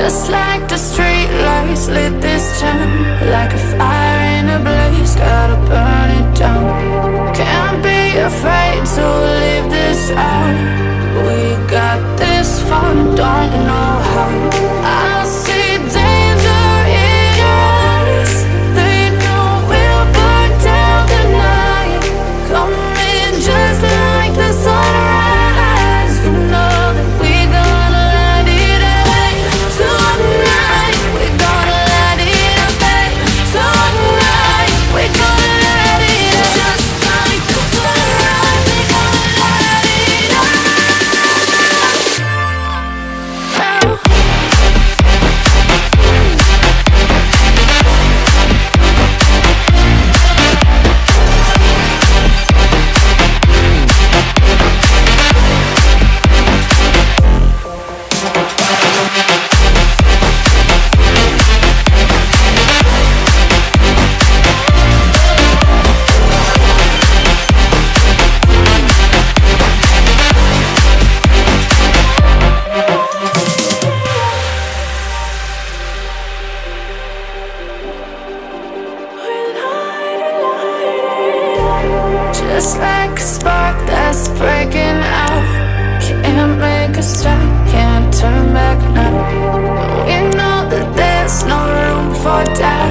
Just like the street lights lit this town, like a fire in a blaze, gotta burn it down. Can't be afraid to leave this out. We got this far, don't know how. I see danger in your eyes. They know we'll burn down the night. Coming just like the sunrise. You know that we're gonna let it rain tonight. We're gonna let it rain tonight. We're gonna let it just like the sunrise. We're gonna let it out. Just like a spark that's breaking out. Can't make a stop, can't turn back now. We know that there's no room for doubt.